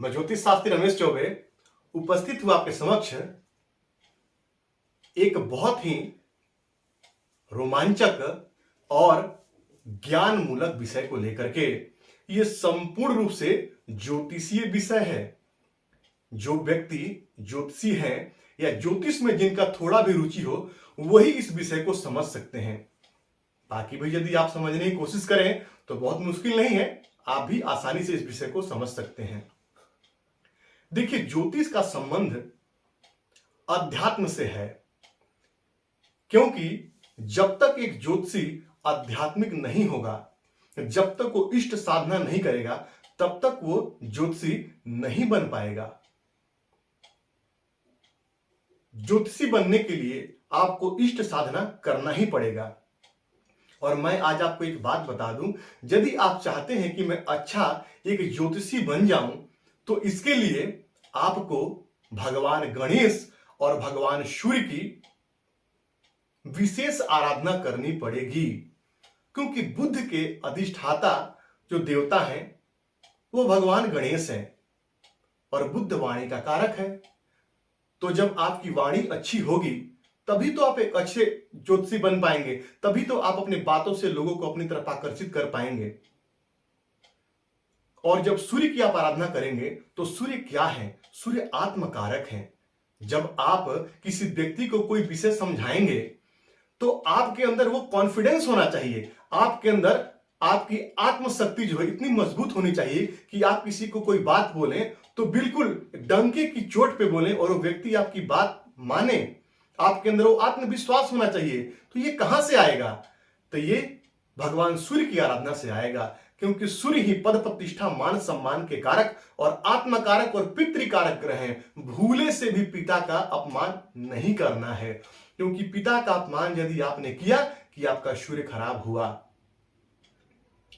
मैं ज्योतिष शास्त्री रमेश चौबे उपस्थित हुआ आपके समक्ष एक बहुत ही रोमांचक और ज्ञान मूलक विषय को लेकर के। यह संपूर्ण रूप से ज्योतिषीय विषय है। जो व्यक्ति ज्योतिषी है या ज्योतिष में जिनका थोड़ा भी रुचि हो वही इस विषय को समझ सकते हैं। बाकी भी यदि आप समझने की कोशिश करें तो बहुत मुश्किल नहीं है, आप भी आसानी से इस विषय को समझ सकते हैं। देखिए, ज्योतिष का संबंध अध्यात्म से है, क्योंकि जब तक एक ज्योतिषी आध्यात्मिक नहीं होगा, जब तक वो इष्ट साधना नहीं करेगा, तब तक वो ज्योतिषी नहीं बन पाएगा। ज्योतिषी बनने के लिए आपको इष्ट साधना करना ही पड़ेगा। और मैं आज आपको एक बात बता दूं, यदि आप चाहते हैं कि मैं अच्छा एक ज्योतिषी बन जाऊं, तो इसके लिए आपको भगवान गणेश और भगवान सूर्य की विशेष आराधना करनी पड़ेगी। क्योंकि बुद्ध के अधिष्ठाता जो देवता हैं वो भगवान गणेश हैं और बुद्ध वाणी का कारक है। तो जब आपकी वाणी अच्छी होगी तभी तो आप एक अच्छे ज्योतिषी बन पाएंगे, तभी तो आप अपनी बातों से लोगों को अपनी तरफ आकर्षित कर पाएंगे। और जब सूर्य की आप आराधना करेंगे तो सूर्य क्या है? सूर्य आत्मकारक है। जब आप किसी व्यक्ति को कोई विषय समझाएंगे तो आपके अंदर वो कॉन्फिडेंस होना चाहिए, आपके अंदर आपकी आत्मशक्ति जो है इतनी मजबूत होनी चाहिए कि आप किसी को कोई बात बोलें तो बिल्कुल डंके की चोट पे बोलें और वो व्यक्ति आपकी बात माने। आपके अंदर वो आत्मविश्वास होना चाहिए। तो ये कहां से आएगा? तो ये भगवान सूर्य की आराधना से आएगा, क्योंकि सूर्य ही पद प्रतिष्ठा मान सम्मान के कारक और आत्मकारक और पितृकारक ग्रह हैं। भूले से भी पिता का अपमान नहीं करना है, क्योंकि पिता का अपमान यदि आपने किया कि आपका सूर्य खराब हुआ।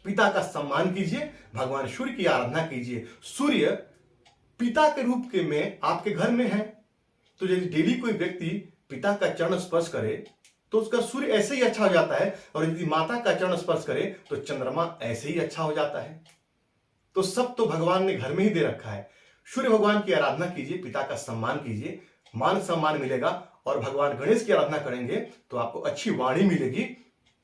पिता का सम्मान कीजिए, भगवान सूर्य की आराधना कीजिए। सूर्य पिता के रूप के में आपके घर में है, तो यदि डेली कोई व्यक्ति पिता का चरण स्पर्श करे तो उसका सूर्य ऐसे ही अच्छा हो जाता है, और यदि माता का चरण स्पर्श करे तो चंद्रमा ऐसे ही अच्छा हो जाता है। तो सब तो भगवान ने घर में ही दे रखा है। सूर्य भगवान की आराधना कीजिए, पिता का सम्मान कीजिए, मान सम्मान मिलेगा। और भगवान गणेश की आराधना करेंगे तो आपको अच्छी वाणी मिलेगी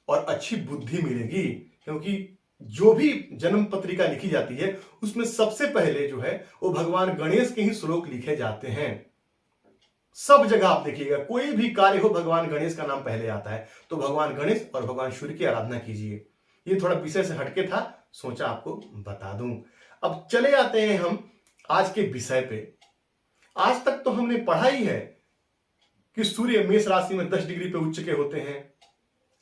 और अच्छी बुद्धि मिलेगी, क्योंकि जो भी जन्म पत्रिका लिखी जाती है उसमें सबसे पहले जो है वो भगवान गणेश के ही श्लोक लिखे जाते हैं। सब जगह आप देखिएगा, कोई भी कार्य हो भगवान गणेश का नाम पहले आता है। तो भगवान गणेश और भगवान सूर्य की आराधना कीजिए। ये थोड़ा विषय से हटके था, सोचा आपको बता दूं। अब चले आते हैं हम आज के विषय पे। आज तक तो हमने पढ़ा ही है कि सूर्य मेष राशि में 10 डिग्री पे उच्च के होते हैं,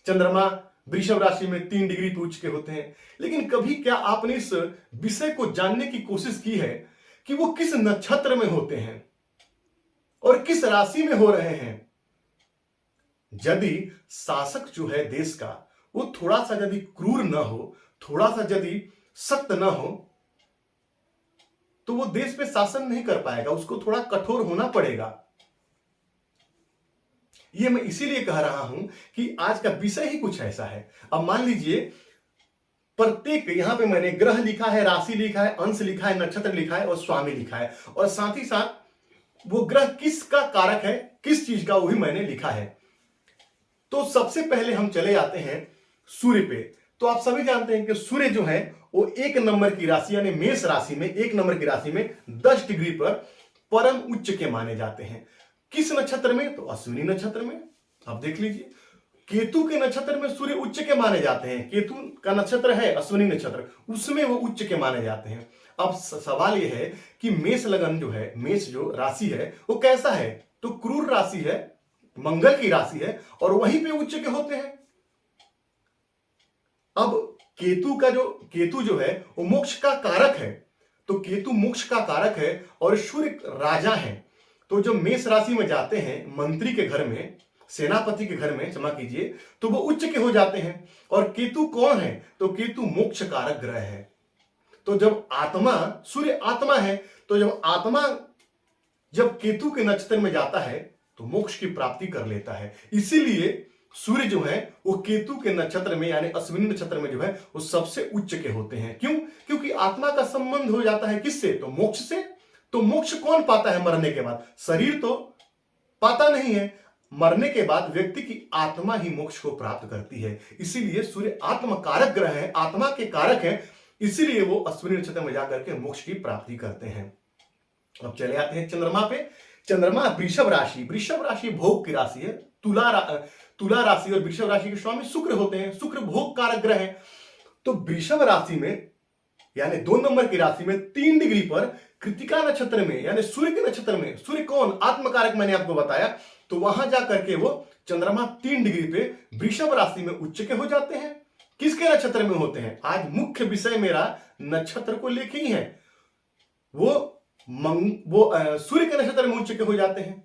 चंद्रमा वृषभ राशि में 3 डिग्री पे उच्च के होते हैं। लेकिन कभी क्या आपने इस विषय को जानने की कोशिश की है कि वो किस नक्षत्र में होते हैं और किस राशि में हो रहे हैं? यदि शासक जो है देश का वो थोड़ा सा यदि क्रूर ना हो, थोड़ा सा यदि सख्त ना हो, तो वो देश पे शासन नहीं कर पाएगा, उसको थोड़ा कठोर होना पड़ेगा। ये मैं इसीलिए कह रहा हूं कि आज का विषय ही कुछ ऐसा है। अब मान लीजिए प्रत्येक, यहां पे मैंने ग्रह लिखा है, राशि लिखा है, अंश लिखा है, नक्षत्र लिखा है और स्वामी लिखा है, और साथ ही साथ वो ग्रह किसका कारक है, किस चीज का, वो भी मैंने लिखा है। तो सबसे पहले हम चले आते हैं सूर्य पे। तो आप सभी जानते हैं कि सूर्य जो है वो 1 नंबर की राशि यानी मेष राशि में 1 नंबर की राशि में 10 डिग्री पर परम उच्च के माने जाते हैं। किस नक्षत्र में? तो अश्विनी नक्षत्र में। आप देख लीजिए, केतु के नक्षत्र में सूर्य उच्च के माने जाते हैं। केतु का नक्षत्र है अश्विनी नक्षत्र, उसमें वो उच्च के माने जाते हैं। अब सवाल यह है कि मेष लगन जो है, मेष जो राशि है वो कैसा है? तो क्रूर राशि है, मंगल की राशि है, और वहीं पे उच्च के होते हैं। अब केतु जो है वो मोक्ष का कारक है, तो केतु मोक्ष का कारक है और सूर्य राजा है। तो जब मेष राशि में जाते हैं मंत्री के घर में, सेनापति के घर में, क्षमा कीजिए, तो वो उच्च के हो जाते हैं। और केतु कौन है? तो केतु मोक्ष कारक ग्रह है। तो जब आत्मा, सूर्य आत्मा है, तो जब केतु के नक्षत्र में जाता है तो मोक्ष की प्राप्ति कर लेता है। इसीलिए सूर्य जो है वो केतु के नक्षत्र में यानी अश्विनी नक्षत्र में जो है वो सबसे उच्च के होते हैं। क्यों? क्योंकि आत्मा का संबंध हो जाता है किससे? तो मोक्ष से। तो मोक्ष कौन पाता है मरने के बाद? शरीर तो पाता नहीं है। मरने के बाद व्यक्ति की आत्मा ही मोक्ष को प्राप्त करती है। इसीलिए सूर्य आत्म कारक ग्रह है, आत्मा के कारक है, इसीलिए वो अश्विनी नक्षत्र में जाकर के मोक्ष की प्राप्ति करते हैं। अब चले आते हैं चंद्रमा पे। चंद्रमा वृषभ राशि, वृषभ राशि भोग की राशि है। तुला राशि और वृषभ राशि के स्वामी शुक्र होते हैं। शुक्र भोग कारक ग्रह है। तो वृषभ राशि में यानी 2 नंबर की राशि में 3 डिग्री पर कृतिका नक्षत्र में यानी सूर्य के नक्षत्र में, सूर्य कौन? आत्मकारक, मैंने आपको बताया। तो वहां जाकर के वो चंद्रमा 3 डिग्री पे वृषभ राशि में उच्च के हो जाते हैं। किसके नक्षत्र में होते हैं? आज मुख्य विषय मेरा नक्षत्र को लेके ही है। वो सूर्य के नक्षत्र में उच्च के हो जाते हैं।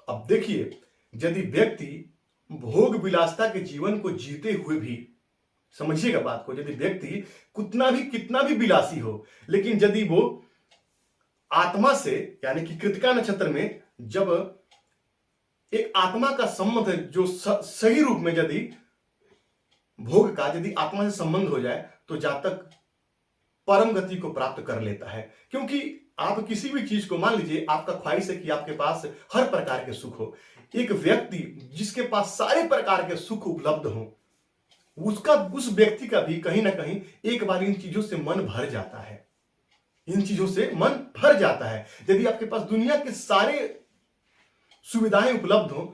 अब देखिए, यदि व्यक्ति भोग विलासता के जीवन को जीते हुए भी, समझिएगा बात को, यदि व्यक्ति कितना भी विलासी हो, लेकिन यदि वो आत्मा से यानी कि कृतिका नक्षत्र में जब एक आत्मा का संबंध जो सही रूप में यदि भोग का यदि आत्मा से संबंध हो जाए तो जातक परम गति को प्राप्त कर लेता है। क्योंकि आप किसी भी चीज को, मान लीजिए आपका ख्वाहिश है कि आपके पास हर प्रकार के सुख हो, एक व्यक्ति जिसके पास सारे प्रकार के सुख उपलब्ध हो, उस व्यक्ति का भी कहीं ना कहीं एक बार इन चीजों से मन भर जाता है। इन चीजों से मन भर जाता है। यदि आपके पास दुनिया के सारे सुविधाएं उपलब्ध हो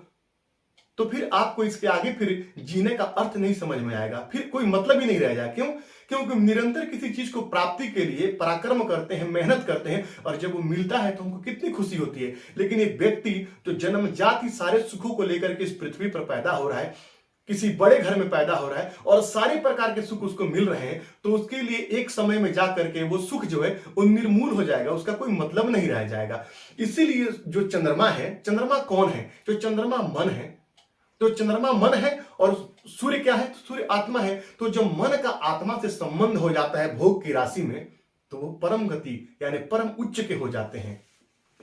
तो फिर आपको इसके आगे फिर जीने का अर्थ नहीं समझ में आएगा, फिर कोई मतलब ही नहीं रह जाए। क्यों? क्योंकि निरंतर किसी चीज को प्राप्ति के लिए पराक्रम करते हैं, मेहनत करते हैं, और जब वो मिलता है तो हमको कितनी खुशी होती है। लेकिन एक व्यक्ति जो जन्मजात ही सारे सुखों को लेकर के इस पृथ्वी पर पैदा हो रहा है, किसी बड़े घर में पैदा हो रहा है और सारे प्रकार के सुख उसको मिल रहे हैं, तो उसके लिए एक समय में जाकर के वो सुख जो है वो निर्मूल हो जाएगा, उसका कोई मतलब नहीं रह जाएगा। इसीलिए जो चंद्रमा है, चंद्रमा कौन है? जो चंद्रमा मन है। तो चंद्रमा मन है और सूर्य क्या है? तो सूर्य आत्मा है। तो जब मन का आत्मा से संबंध हो जाता है भोग की राशि में, तो वो परम गति यानी परम उच्च के हो जाते हैं,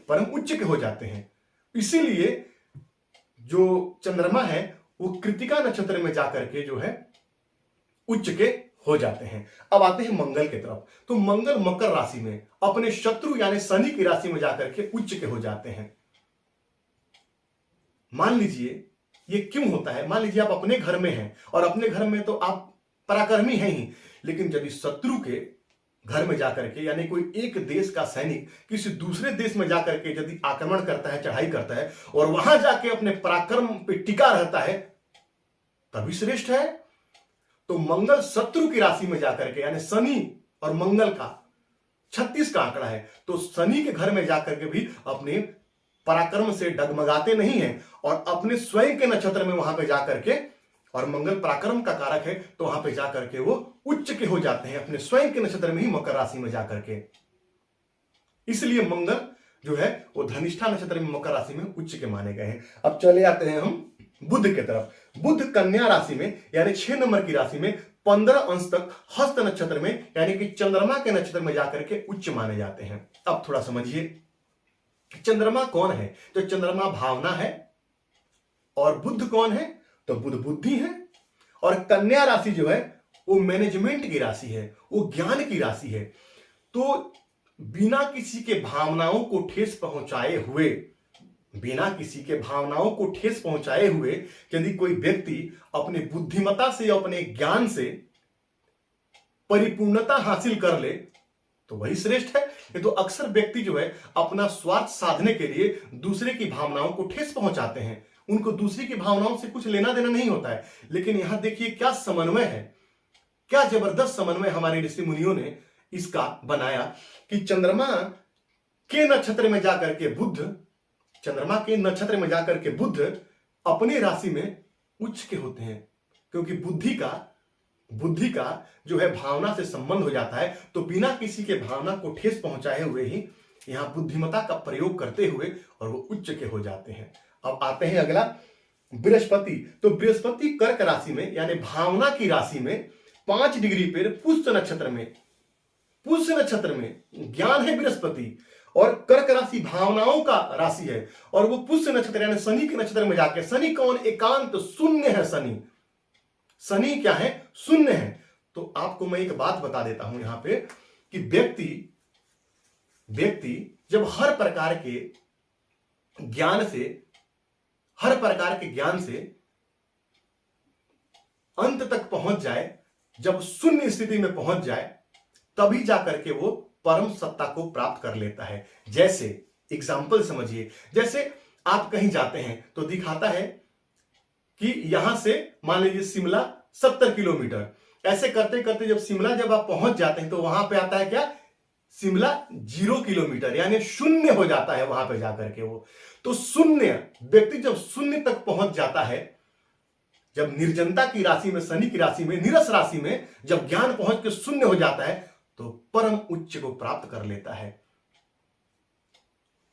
परम उच्च के हो जाते हैं। इसीलिए जो चंद्रमा है वो कृतिका नक्षत्र में जाकर के जो है उच्च के हो जाते हैं। अब आते हैं मंगल की तरफ। तो मंगल मकर राशि में अपने शत्रु यानी शनि की राशि में जाकर के उच्च के हो जाते हैं। मान लीजिए ये क्यों होता है? मान लीजिए आप अपने घर में हैं और अपने घर में तो आप पराक्रमी हैं ही, लेकिन यदि शत्रु के घर में जाकर के यानी कोई एक देश का सैनिक किसी दूसरे देश में जाकर के यदि आक्रमण करता है, चढ़ाई करता है और वहां जाके अपने पराक्रम पे टिका रहता है, तभी श्रेष्ठ है। तो मंगल शत्रु की राशि में जाकर के यानी शनि और मंगल का 36 का आंकड़ा है, तो शनि के घर में जाकर के भी अपने पराक्रम से डगमगाते नहीं हैं और अपने स्वयं के नक्षत्र में वहां पे जाकर के, और मंगल पराक्रम का कारक है, तो वहां पे जाकर के वो उच्च के हो जाते हैं अपने स्वयं के नक्षत्र में ही, मकर राशि में जाकर के। इसलिए मंगल जो है वो धनिष्ठा नक्षत्र में मकर राशि में उच्च के माने गए हैं। अब चले आते हैं हम बुध की तरफ। बुध कन्या राशि में यानी 6 नंबर की राशि में 15 अंश तक हस्त नक्षत्र में यानी कि चंद्रमा के नक्षत्र में जाकर के उच्च माने जाते हैं। अब थोड़ा समझिए चंद्रमा कौन है? तो चंद्रमा भावना है और बुध कौन है? तो बुध बुद्धि है। और कन्या राशि जो है वो मैनेजमेंट की राशि है, वो ज्ञान की राशि है। तो बिना किसी के भावनाओं को ठेस पहुंचाए हुए, बिना किसी के भावनाओं को ठेस पहुंचाए हुए यदि कोई व्यक्ति अपनी बुद्धिमत्ता से या अपने ज्ञान से परिपूर्णता हासिल कर ले तो वही श्रेष्ठ है। ये तो अक्सर व्यक्ति जो है अपना स्वार्थ साधने के लिए दूसरे की भावनाओं को ठेस पहुंचाते हैं, उनको दूसरे की भावनाओं से कुछ लेना देना नहीं होता है। लेकिन यहां देखिए क्या समन्वय है, क्या जबरदस्त समन्वय हमारे ऋषि मुनियों ने इसका बनाया कि चंद्रमा के नक्षत्र में जाकर के बुध, चंद्रमा के नक्षत्र में जाकर के बुध अपने राशि में उच्च के होते हैं, क्योंकि बुद्धि का जो है भावना से संबंध हो जाता है। तो बिना किसी के भावना को ठेस पहुंचाए हुए ही यहां बुद्धिमत्ता का प्रयोग करते हुए और वो उच्च के हो जाते हैं। अब आते हैं अगला बृहस्पति। तो बृहस्पति कर्क राशि में यानी भावना की राशि में 5 डिग्री पर पुष्य नक्षत्र में ज्ञान है बृहस्पति, और कर्क राशि भावनाओं का राशि है और वो पुष्य नक्षत्र यानी शनि के नक्षत्र में जाके, शनि कौन, एकांत शून्य है शनि। शनि क्या है, शून्य है। तो आपको मैं एक बात बता देता हूं यहां पे कि व्यक्ति जब हर प्रकार के ज्ञान से अंत तक पहुंच जाए, जब शून्य स्थिति में पहुंच जाए, तभी जाकर के वो परम सत्ता को प्राप्त कर लेता है। जैसे एग्जाम्पल समझिए, जैसे आप कहीं जाते हैं तो दिखाता है कि यहां से मान लीजिए शिमला 70 किलोमीटर, ऐसे करते करते जब आप पहुंच जाते हैं तो वहां पे आता है क्या, शिमला 0 किलोमीटर, यानी शून्य हो जाता है वहां पे जाकर के वो। तो शून्य, व्यक्ति जब शून्य तक पहुंच जाता है, जब निर्जनता की राशि में, शनि की राशि में, नीरस राशि में जब ज्ञान पहुंच के शून्य हो जाता है तो परम उच्च को प्राप्त कर लेता है।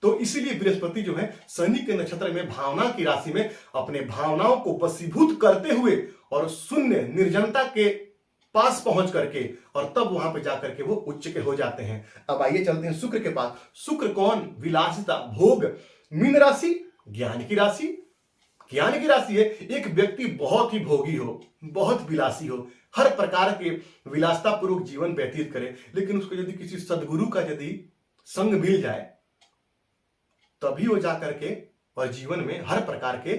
तो इसीलिए बृहस्पति जो है शनि के नक्षत्र में भावना की राशि में अपने भावनाओं को वशीभूत करते हुए और शून्य निर्जनता के पास पहुंच करके और तब वहां पे जाकर के वो उच्च के हो जाते हैं। अब आइए चलते हैं शुक्र के पास। शुक्र कौन, विलासिता, भोग। मीन राशि ज्ञान की राशि, ज्ञान की राशि है। एक व्यक्ति बहुत ही भोगी हो, बहुत विलासी हो, हर प्रकार के विलासता पूर्वक जीवन व्यतीत करे, लेकिन उसको यदि किसी सदगुरु का यदि संग मिल जाए तभी वो जाकर के और जीवन में हर प्रकार के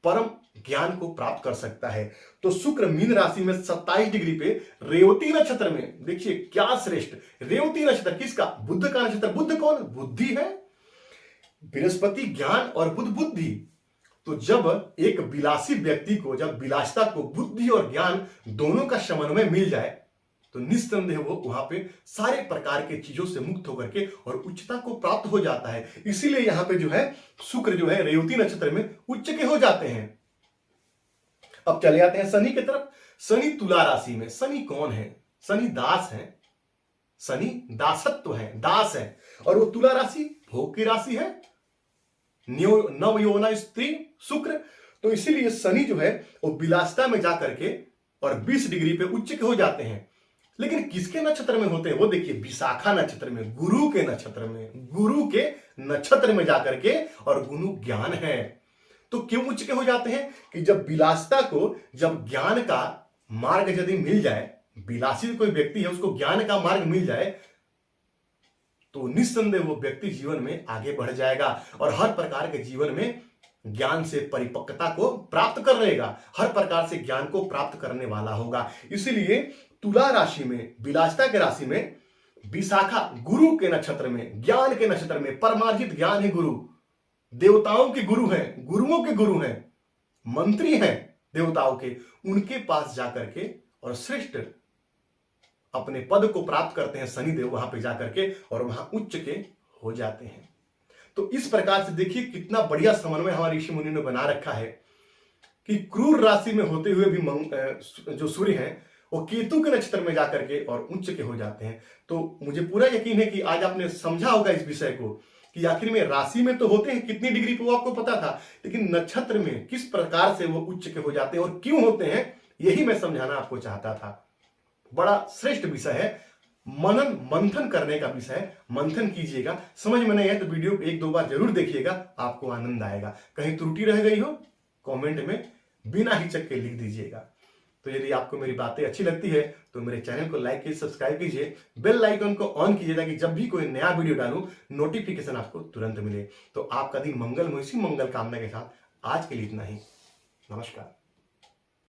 परम ज्ञान को प्राप्त कर सकता है। तो शुक्र मीन राशि में 27 डिग्री पे रेवती नक्षत्र में, देखिए क्या श्रेष्ठ, रेवती नक्षत्र किसका, बुध का नक्षत्र। बुध कौन, बुद्धि है। बृहस्पति ज्ञान और बुध बुद्धि। तो जब एक विलासी व्यक्ति को, जब विलासिता को बुद्धि और ज्ञान दोनों का समन्वय मिल जाए तो निस्संदेह वो वहां पे सारे प्रकार के चीजों से मुक्त होकर के और उच्चता को प्राप्त हो जाता है। इसीलिए यहां पे जो है शुक्र जो है रेवती नक्षत्र में उच्च के हो जाते हैं। अब चले आते हैं शनि की तरफ। शनि तुला राशि में। शनि कौन है, शनि दास है, शनि दासत्व है, दास है, और वो तुला राशि भोग की राशि है, नवयौवना स्त्री शुक्र। तो इसीलिए शनि जो है वो विलासिता में जाकर के और 20 डिग्री पे उच्च के हो जाते हैं। लेकिन किसके नक्षत्र में होते हैं वो देखिए, विशाखा नक्षत्र में, गुरु के नक्षत्र में, गुरु के नक्षत्र में जाकर के, और गुरु ज्ञान है। तो क्यों उच्च के हो जाते हैं कि जब विलासिता को, जब ज्ञान का मार्ग यदि मिल जाए, विलासी कोई व्यक्ति है उसको ज्ञान का मार्ग मिल जाए तो निस्संदेह वो व्यक्ति जीवन में आगे बढ़ जाएगा और हर प्रकार के जीवन में ज्ञान से परिपक्वता को प्राप्त कर लेगा, हर प्रकार से ज्ञान को प्राप्त करने वाला होगा। इसीलिए तुला राशि में, विलासिता के राशि में विशाखा गुरु के नक्षत्र में, ज्ञान के नक्षत्र में, परमार्जित ज्ञान है गुरु, देवताओं के गुरु हैं, गुरुओं के गुरु हैं, मंत्री हैं देवताओं के, उनके पास जाकर के और श्रेष्ठ अपने पद को प्राप्त करते हैं शनिदेव वहां पे जाकर के और वहां उच्च के हो जाते हैं। तो इस प्रकार से देखिए कितना बढ़िया समन्वय हमारे ऋषि मुनि ने बना रखा है कि क्रूर राशि में होते हुए भी जो सूर्य हैं वो केतु के नक्षत्र में जाकर के और उच्च के हो जाते हैं। तो मुझे पूरा यकीन है कि आज आपने समझा होगा इस विषय को कि आखिर में राशि में तो होते हैं कितनी डिग्री पे वो आपको पता था, लेकिन नक्षत्र में किस प्रकार से वो उच्च के हो जाते हैं और क्यों होते हैं, यही मैं समझाना आपको चाहता था। बड़ा श्रेष्ठ विषय है, मनन मंथन करने का विषय है, मंथन कीजिएगा। समझ में नहीं आए तो वीडियो 1-2 बार जरूर देखिएगा, आपको आनंद आएगा। कहीं त्रुटि रह गई हो कमेंट में बिना हिचक के लिख दीजिएगा। तो यदि आपको मेरी बातें अच्छी लगती है तो मेरे चैनल को लाइक कीजिए, सब्सक्राइब कीजिए, बेल आइकन को ऑन कीजिए ताकि जब भी कोई नया वीडियो डालूं नोटिफिकेशन आपको तुरंत मिले। तो आपका दिन मंगलमय, इसी मंगल कामना के साथ आज के लिए इतना ही। नमस्कार।